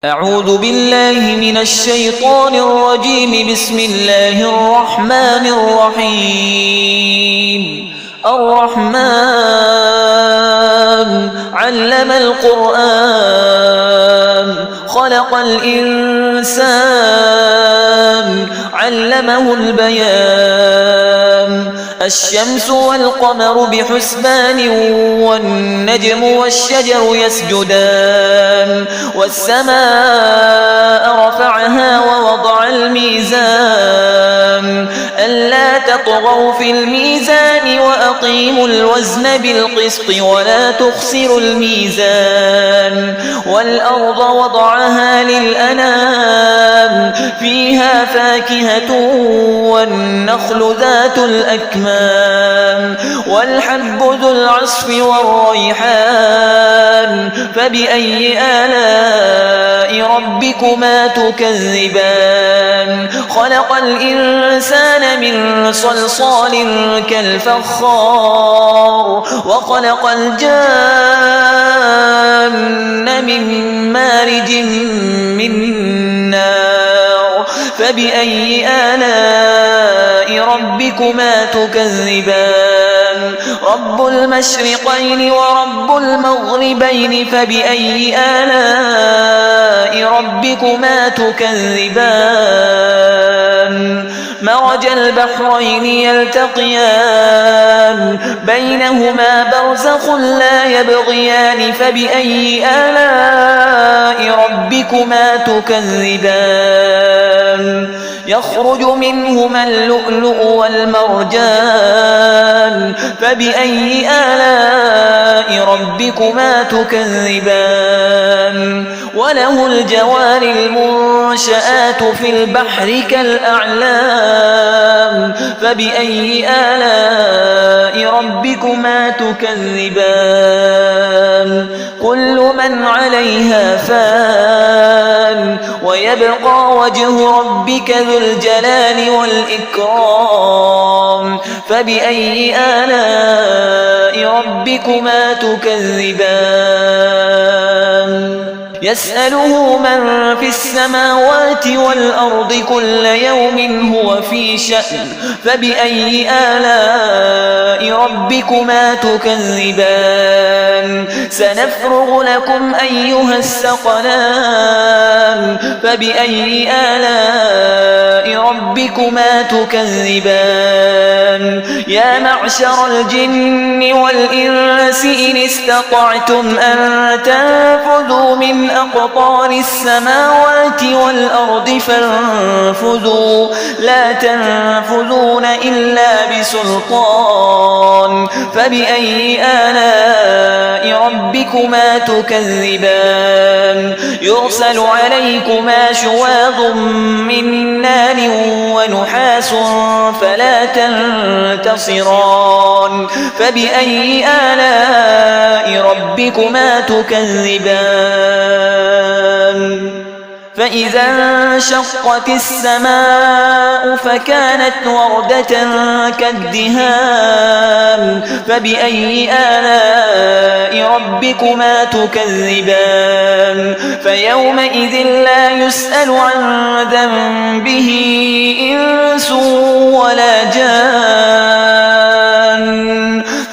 أعوذ بالله من الشيطان الرجيم. بسم الله الرحمن الرحيم. الرحمن علم القرآن خلق الإنسان علمه البيان. الشمس والقمر بحسبان والنجم والشجر يسجدان. والسماء رفعها ووضع الميزان ألا تطغوا في الميزان وأقيموا الوزن بالقسط ولا تخسروا الميزان. والأرض وضعها للأنام فيها فاكهة والنخل ذات الأكمام والحب ذو العصف والريحان. فبأي آلاء ربكما تكذبان؟ خلق الإنسان من صلصال كالفخار وخلق الجان من مارج من نار. فبأي آلاء ربكما تكذبان؟ رب المشرقين ورب المغربين. فبأي آلاء ربكما تكذبان؟ مرج البحرين يلتقيان بينهما برزخ لا يبغيان. فبأي آلاء ربكما تكذبان؟ يخرج منهما اللؤلؤ والمرجان. فبأي آلاء ربكما تكذبان؟ وله الجوار المنشآت في البحر كالأعلام. فبأي آلاء ربكما تكذبان؟ كل من عليها فان ويبقى وجه ربك ذو الجلال والإكرام. فبأي آلاء ربكما تكذبان؟ يسأله من في السماوات والأرض كل يوم هو في شأن. فبأي آلاء ربكما تكذبان؟ سنفرغ لكم أيها الثقلان. فبأي آلاء ربكما تكذبان؟ يا معشر الجن والإنس إن استطعتم أن تنفذوا من أقطار السماوات والأرض فانفذوا لا تنفذون إلا بسلطان. فبأي آلاء ربكما تكذبان؟ يرسل عليكما شواظ من نار ونحاس فلا تنتصران. فبأي آلاء ربكما تكذبان؟ فإذا انشقت السماء فكانت وردة كالدهان. فبأي آلاء ربكما تكذبان؟ فيومئذ لا يسأل عن ذنبه إنس ولا جان.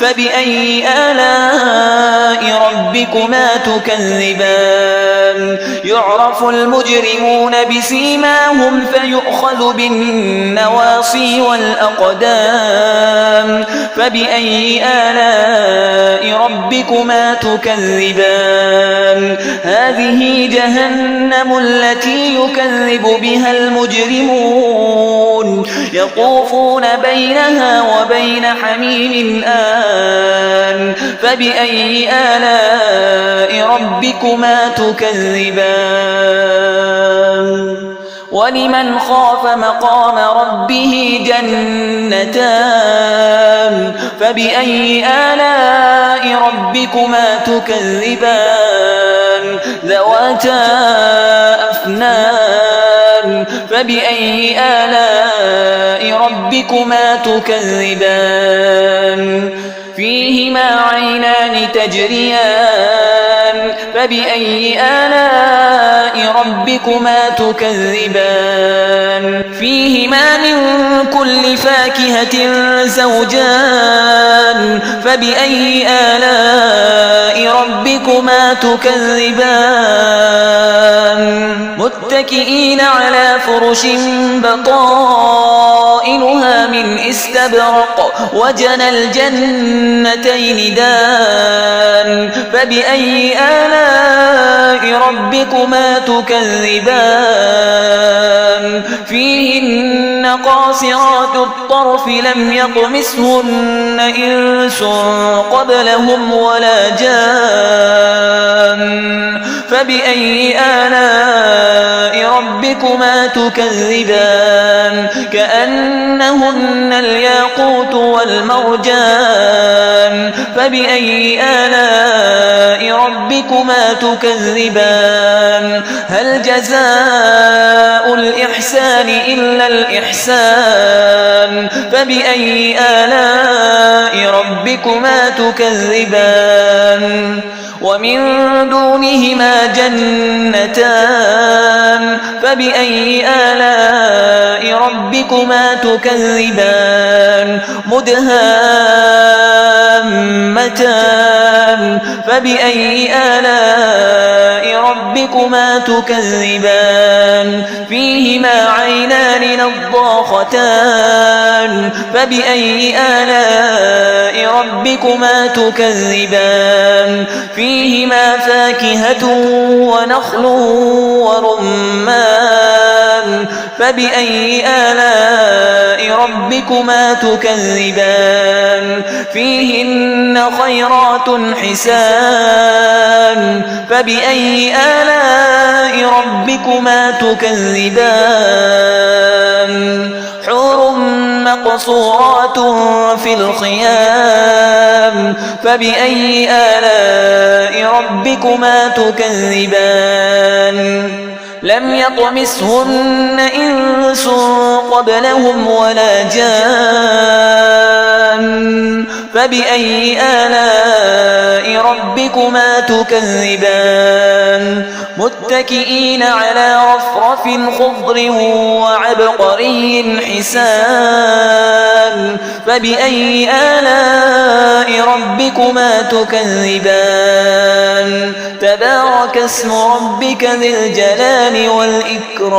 فبأي آلاء ربكما تكذبان؟ يعرف المجرمون بسيماهم فيؤخذ بالنواصي والأقدام. فبأي آلاء ربكما تكذبان؟ هذه جهنم التي يكذب بها المجرمون يطوفون بينها وبين حميم آن. فبأي آلاء ربكما تكذبان؟ ولمن خاف مقام ربه جنتان. فبأي آلاء ربكما تكذبان؟ ذواتا أفنان. فبأي آلاء ربكما تكذبان؟ فيهما عينان تجريان. فبأي آلاء ربكما تكذبان فيهما من كل فاكهة زوجان فبأي آلاء ربكما تكذبان متكئين على فرش بطائنها من استبرق وجنى الجنتين دان فبأي آلاء ربكما تكذبان فيهن قاصرات الطرف لم يطمثهن إنس قبلهم ولا جان فبأي آلاء ربكما تكذبان كأنهن الياقوت والمرجان فبأي آلاء ربكما تكذبان هل جزاء الإحسان إلا الإحسان فبأي آلاء ربكما تكذبان ومن دونهما جنتان فبأي آلاء ربكما تكذبان مدهامتان فبأي آلاء ربكما تكذبان فيهما عينان نضاختان فبأي آلاء ربكما تكذبان فيهما فاكهة ونخل ورمان فبأي آلاء ربكما تكذبان فيهن خيرات حسان فبأي آلاء ربكما تكذبان حور مقصورات في الخيام فبأي آلاء ربكما تكذبان لم يطمثهن إنس قبلهم ولا جان فبأي آلاء ربكما تكذبان متكئين على رفرف خضر وعبقري حسان فبأي آلاء ربكما تكذبان تبارك اسم ربك ذي الجلال والإكرام